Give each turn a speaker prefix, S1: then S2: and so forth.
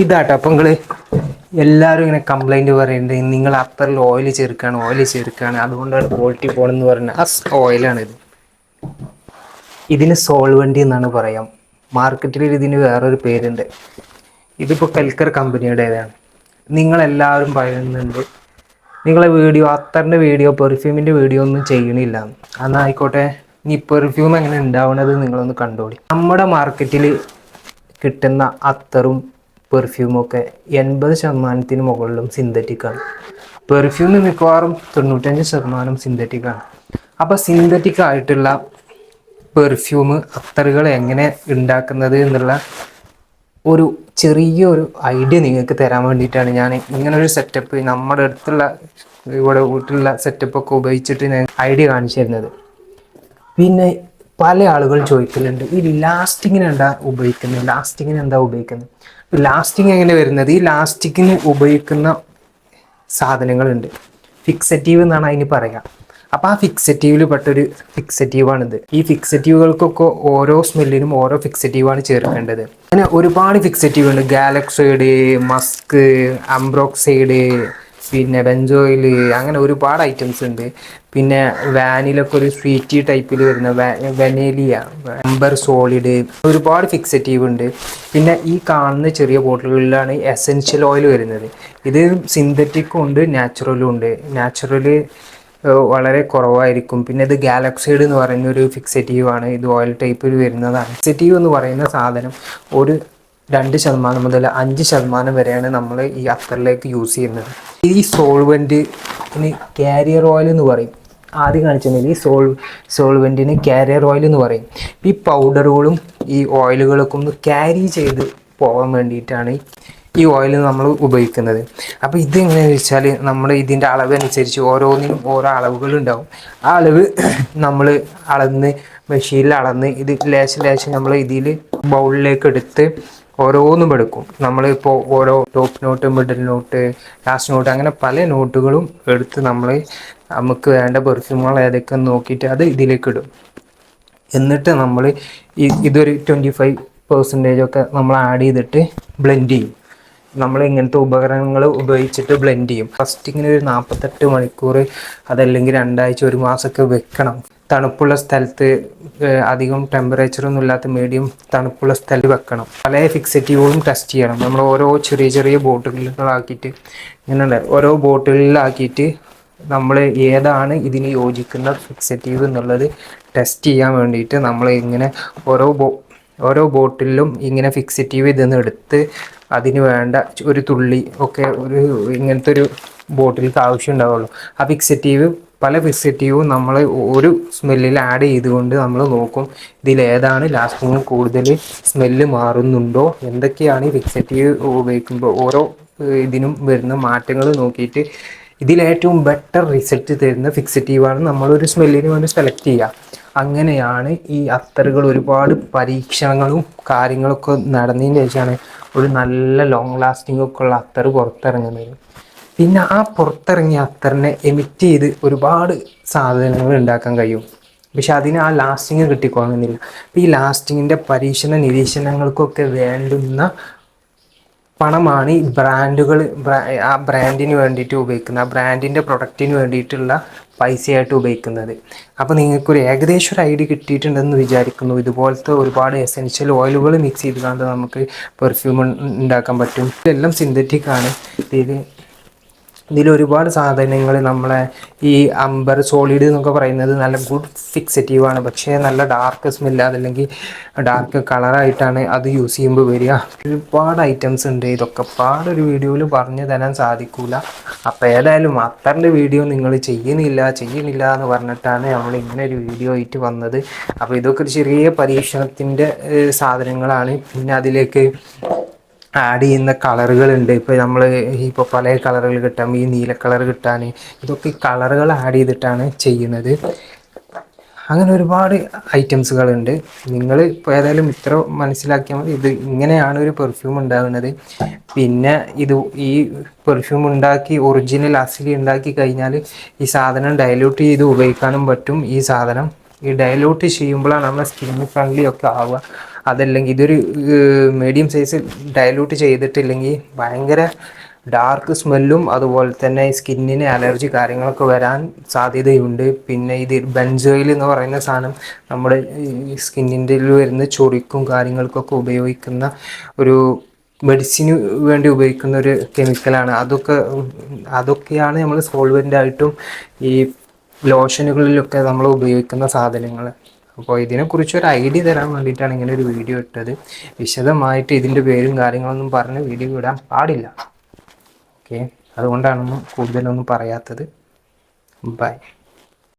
S1: ഇതാട്ടോ അപ്പം നിങ്ങൾ എല്ലാവരും ഇങ്ങനെ കംപ്ലൈൻറ്റ് പറയുന്നുണ്ട്, നിങ്ങൾ അത്തറിൽ ഓയിൽ ചേർക്കുകയാണ് അതുകൊണ്ടാണ് ക്വാളിറ്റി പോകണമെന്ന് പറയുന്നത്. ആ ഓയിലാണിത്. ഇതിന് സോൾവെൻ്റി എന്നാണ് പറയാം. മാർക്കറ്റിൽ ഇതിന് വേറൊരു പേരുണ്ട്. ഇതിപ്പോൾ കെൽക്കർ കമ്പനിയുടേതാണ്. നിങ്ങളെല്ലാവരും പറയുന്നുണ്ട് നിങ്ങളെ വീഡിയോ, അത്തറിൻ്റെ വീഡിയോ, പെർഫ്യൂമിൻ്റെ വീഡിയോ ഒന്നും ചെയ്യണില്ല. എന്നാൽ ആയിക്കോട്ടെ, ഈ പെർഫ്യൂം എങ്ങനെ ഉണ്ടാവുന്നത് നിങ്ങളൊന്ന് കണ്ടോളി. നമ്മുടെ മാർക്കറ്റിൽ കിട്ടുന്ന അത്തറും പെർഫ്യൂമൊക്കെ 80% മുകളിലും സിന്തറ്റിക്കാണ്. പെർഫ്യൂം മിക്കവാറും 95% സിന്തറ്റിക്കാണ്. അപ്പോൾ സിന്തറ്റിക് ആയിട്ടുള്ള പെർഫ്യൂം, അത്തറുകൾ എങ്ങനെ ഉണ്ടാക്കുന്നത് എന്നുള്ള ഒരു ചെറിയൊരു ഐഡിയ നിങ്ങൾക്ക് തരാൻ വേണ്ടിയിട്ടാണ് ഞാൻ ഇങ്ങനൊരു സെറ്റപ്പ്, നമ്മുടെ അടുത്തുള്ള ഇവിടെ വീട്ടിലുള്ള സെറ്റപ്പൊക്കെ ഉപയോഗിച്ചിട്ട് ഞാൻ ഐഡിയ കാണിച്ചു തരുന്നത്. പിന്നെ പല ആളുകൾ ചോദിക്കലുണ്ട്, ഈ ലാസ്റ്റിങ്ങിന് എന്താ ഉപയോഗിക്കുന്നത്. ലാസ്റ്റിങ് എങ്ങനെ വരുന്നത്? ഈ ലാസ്റ്റിക്കിന് ഉപയോഗിക്കുന്ന സാധനങ്ങളുണ്ട്. ഫിക്സറ്റീവ് എന്നാണ് അതിന് പറയുക. അപ്പോൾ ആ ഫിക്സറ്റീവിൽ പെട്ടൊരു ഫിക്സറ്റീവാണിത്. ഈ ഫിക്സറ്റീവുകൾക്കൊക്കെ ഓരോ സ്മെല്ലിനും ഓരോ ഫിക്സറ്റീവാണ് ചേർക്കേണ്ടത്. അങ്ങനെ ഒരുപാട് ഫിക്സറ്റീവ് ഉണ്ട്. ഗാലക്സൈഡ്, മസ്ക്, അംബ്രോക്സൈഡ്, പിന്നെ ബെൻസോയിൽ, അങ്ങനെ ഒരുപാട് ഐറ്റംസ് ഉണ്ട്. പിന്നെ വാനിലൊക്കെ ഒരു സ്വീറ്റി ടൈപ്പിൽ വരുന്ന വെനേലിയ, അംബർ സോളിഡ്, ഒരുപാട് ഫിക്സറ്റീവ് ഉണ്ട്. പിന്നെ ഈ കാണുന്ന ചെറിയ ബോട്ടിലുകളിലാണ് എസെൻഷ്യൽ ഓയിൽ വരുന്നത്. ഇത് സിന്തറ്റിക്കും ഉണ്ട്, നാച്ചുറലും ഉണ്ട്. നാച്ചുറൽ വളരെ കുറവായിരിക്കും. പിന്നെ ഇത് ഗാലക്സൈഡ് എന്ന് പറയുന്ന ഒരു ഫിക്സറ്റീവ് ആണ്. ഇത് ഓയിൽ ടൈപ്പിൽ വരുന്നതാണ്. ഫിക്സറ്റീവ് എന്ന് പറയുന്ന സാധനം ഒരു 2% മുതൽ 5% വരെയാണ് നമ്മൾ ഈ അത്തറിലേക്ക് യൂസ് ചെയ്യുന്നത്. ഈ സോൾവെൻറ്റിന് കാരിയർ ഓയിൽ എന്ന് പറയും. ആദ്യം കാണിച്ചിട്ടുണ്ടെങ്കിൽ ഈ സോൾവെൻറ്റിന് കാരിയർ ഓയിൽ എന്ന് പറയും. ഈ പൗഡറുകളും ഈ ഓയിലുകളൊക്കെ ഒന്ന് ക്യാരി ചെയ്ത് പോകാൻ വേണ്ടിയിട്ടാണ് ഈ ഓയിൽ നമ്മൾ ഉപയോഗിക്കുന്നത്. അപ്പോൾ ഇതെങ്ങനെയാണെന്ന് വെച്ചാൽ നമ്മൾ ഇതിൻ്റെ അളവനുസരിച്ച് ഓരോന്നിനും ഓരോ അളവുകളുണ്ടാവും. ആ അളവ് നമ്മൾ അളന്ന് മെഷീനിൽ അളന്ന് ഇത് ലേശം നമ്മൾ ഇതിൽ ബൗളിലേക്ക് എടുത്ത് ഓരോന്നും എടുക്കും. നമ്മളിപ്പോൾ ഓരോ top note, middle note, last note, അങ്ങനെ പല നോട്ടുകളും എടുത്ത് നമുക്ക് വേണ്ട പെർഫ്യൂമുകൾ ഏതൊക്കെ നോക്കിയിട്ട് അത് ഇതിലേക്ക് ഇടും. എന്നിട്ട് നമ്മൾ ഇതൊരു 25% ഒക്കെ നമ്മൾ ആഡ് ചെയ്തിട്ട് ബ്ലെൻഡ് ചെയ്യും. നമ്മൾ ഇങ്ങനത്തെ ഉപകരണങ്ങൾ ഉപയോഗിച്ചിട്ട് ബ്ലെൻഡ് ചെയ്യും. ഫസ്റ്റിങ്ങിന് ഒരു 48 മണിക്കൂർ, അതല്ലെങ്കിൽ 2 ആഴ്ച, 1 മാസമൊക്കെ വെക്കണം. തണുപ്പുള്ള സ്ഥലത്ത്, അധികം ടെമ്പറേച്ചറൊന്നും ഇല്ലാത്ത മീഡിയം തണുപ്പുള്ള സ്ഥലത്ത് വെക്കണം. പല ഫിക്സറ്റീവുകളും ടെസ്റ്റ് ചെയ്യണം. നമ്മൾ ഓരോ ചെറിയ ബോട്ടിലുകളാക്കിയിട്ട് ഇങ്ങനെ ഓരോ ബോട്ടിലാക്കിയിട്ട് നമ്മൾ ഏതാണ് ഇതിന് യോജിക്കുന്ന ഫിക്സറ്റീവ് എന്നുള്ളത് ടെസ്റ്റ് ചെയ്യാൻ വേണ്ടിയിട്ട് നമ്മൾ ഇങ്ങനെ ഓരോ ബോട്ടിലും ഇങ്ങനെ ഫിക്സറ്റീവ് ഇതെന്ന് എടുത്ത് അതിന് വേണ്ട ഒരു തുള്ളി ഒക്കെ ഇങ്ങനത്തെ ഒരു ബോട്ടിലേക്ക് ആവശ്യം ഉണ്ടാവുള്ളൂ. ആ പല ഫിക്സറ്റീവും നമ്മൾ ഒരു സ്മെല്ലിൽ ആഡ് ചെയ്തുകൊണ്ട് നമ്മൾ നോക്കും ഇതിലേതാണ് ലാസ്റ്റിങ് കൂടുതൽ സ്മെല്ല് മാറുന്നുണ്ടോ, എന്തൊക്കെയാണ് ഈ ഫിക്സറ്റീവ് ഉപയോഗിക്കുമ്പോൾ ഓരോ ഇതിനും വരുന്ന മാറ്റങ്ങൾ നോക്കിയിട്ട് ഇതിലേറ്റവും ബെറ്റർ റിസൾട്ട് തരുന്ന ഫിക്സറ്റീവാണ് നമ്മളൊരു സ്മെല്ലിന് വേണ്ടി സെലക്ട് ചെയ്യുക. അങ്ങനെയാണ് ഈ അത്തറുകൾ ഒരുപാട് പരീക്ഷണങ്ങളും കാര്യങ്ങളൊക്കെ നടന്നതിന് ശേഷമാണ് ഒരു നല്ല ലോങ് ലാസ്റ്റിംഗ് ഒക്കെ ഉള്ള അത്തറ് പുറത്തിറങ്ങുന്നത്. പിന്നെ ആ പുറത്തിറങ്ങിയ അത്തറിനെ എമിറ്റ് ചെയ്ത് ഒരുപാട് സാധനങ്ങൾ ഉണ്ടാക്കാൻ കഴിയും. പക്ഷെ അതിന് ആ ലാസ്റ്റിങ് കിട്ടിക്കൊള്ളുന്നില്ല. അപ്പോൾ ഈ ലാസ്റ്റിങ്ങിൻ്റെ നിരീക്ഷണങ്ങൾക്കൊക്കെ വേണ്ടുന്ന പണമാണ് ഈ ബ്രാൻഡുകൾ, ആ ബ്രാൻഡിന് വേണ്ടിയിട്ട് ഉപയോഗിക്കുന്നത്, ആ ബ്രാൻഡിൻ്റെ പ്രൊഡക്റ്റിന് വേണ്ടിയിട്ടുള്ള പൈസയായിട്ട് ഉപയോഗിക്കുന്നത്. അപ്പോൾ നിങ്ങൾക്കൊരു ഏകദേശം ഒരു ഐഡിയ കിട്ടിയിട്ടുണ്ടെന്ന് വിചാരിക്കുന്നു. ഇതുപോലത്തെ ഒരുപാട് എസെൻഷ്യൽ ഓയിലുകൾ മിക്സ് ചെയ്തുകൊണ്ട് നമുക്ക് പെർഫ്യൂം ഉണ്ടാക്കാൻ പറ്റും. ഇതെല്ലാം സിന്തറ്റിക് ആണ്. ഇതിലൊരുപാട് സാധനങ്ങൾ നമ്മളെ ഈ അംബർ സോളിഡ് എന്നൊക്കെ പറയുന്നത് നല്ല ഗുഡ് ഫിക്സറ്റീവാണ്. പക്ഷേ നല്ല ഡാർക്ക് സ്മെല്ല്, അതല്ലെങ്കിൽ ഡാർക്ക് കളറായിട്ടാണ് അത് യൂസ് ചെയ്യുമ്പോൾ വരിക. ഒരുപാട് ഐറ്റംസ് ഉണ്ട്. ഇതൊക്കെ പാടൊരു വീഡിയോയിൽ പറഞ്ഞു തരാൻ സാധിക്കില്ല. അപ്പോൾ ഏതായാലും അത്തറിൻ്റെ വീഡിയോ നിങ്ങൾ ചെയ്യണില്ല എന്ന് പറഞ്ഞിട്ടാണ് നമ്മൾ ഇങ്ങനെ ഒരു വീഡിയോ ആയിട്ട് വന്നത്. അപ്പോൾ ഇതൊക്കെ ഒരു ചെറിയ പരീക്ഷണത്തിൻ്റെ സാധനങ്ങളാണ്. പിന്നെ അതിലേക്ക് ആഡ് ചെയ്യുന്ന കളറുകളുണ്ട്. ഇപ്പോൾ പല കളറുകൾ കിട്ടാം. ഈ നീല കളർ കിട്ടാൻ ഇതൊക്കെ ഈ കളറുകൾ ആഡ് ചെയ്തിട്ടാണ് ചെയ്യുന്നത്. അങ്ങനെ ഒരുപാട് ഐറ്റംസുകളുണ്ട്. നിങ്ങൾ ഇപ്പോൾ ഏതായാലും ഇത്ര മനസ്സിലാക്കിയാൽ മതി. ഇത് ഇങ്ങനെയാണ് ഒരു പെർഫ്യൂം ഉണ്ടാകുന്നത്. പിന്നെ ഈ പെർഫ്യൂം ഒറിജിനൽ അസലി ഉണ്ടാക്കി കഴിഞ്ഞാൽ ഈ സാധനം ഡയലൂട്ട് ചെയ്ത് ഉപയോഗിക്കാനും പറ്റും. ഈ ഡയലൂട്ട് ചെയ്യുമ്പോഴാണ് നമ്മുടെ സ്കിൻ ഫ്രണ്ട്ലി ഒക്കെ ആവുക. അതല്ലെങ്കിൽ ഇതൊരു മീഡിയം സൈസ് ഡയലൂട്ട് ചെയ്തിട്ടില്ലെങ്കിൽ ഭയങ്കര ഡാർക്ക് സ്മെല്ലും അതുപോലെ തന്നെ സ്കിന്നിന് അലർജി കാര്യങ്ങളൊക്കെ വരാൻ സാധ്യതയുണ്ട്. പിന്നെ ഇത് ബെൻസോയിൽ എന്ന് പറയുന്ന സാധനം നമ്മുടെ ഈ സ്കിന്നിൻ്റെ വരുന്ന ചൊറിക്കും കാര്യങ്ങൾക്കൊക്കെ ഉപയോഗിക്കുന്ന ഒരു മെഡിസിന് വേണ്ടി ഉപയോഗിക്കുന്ന ഒരു കെമിക്കലാണ്. അതൊക്കെയാണ് നമ്മൾ സോൾവെൻ്റ് ആയിട്ടും ഈ ലോഷനുകളിലൊക്കെ നമ്മൾ ഉപയോഗിക്കുന്ന സാധനങ്ങൾ. അപ്പോൾ ഇതിനെക്കുറിച്ചൊരു ഐഡിയ തരാൻ വേണ്ടിയിട്ടാണ് ഇങ്ങനെ ഒരു വീഡിയോ ഇട്ടത്. വിശദമായിട്ട് ഇതിൻ്റെ പേരും കാര്യങ്ങളൊന്നും പറഞ്ഞ് വീഡിയോ ഇടാൻ പാടില്ല. ഓക്കെ, അതുകൊണ്ടാണ് കൂടുതലൊന്നും പറയാത്തത്. ബൈ.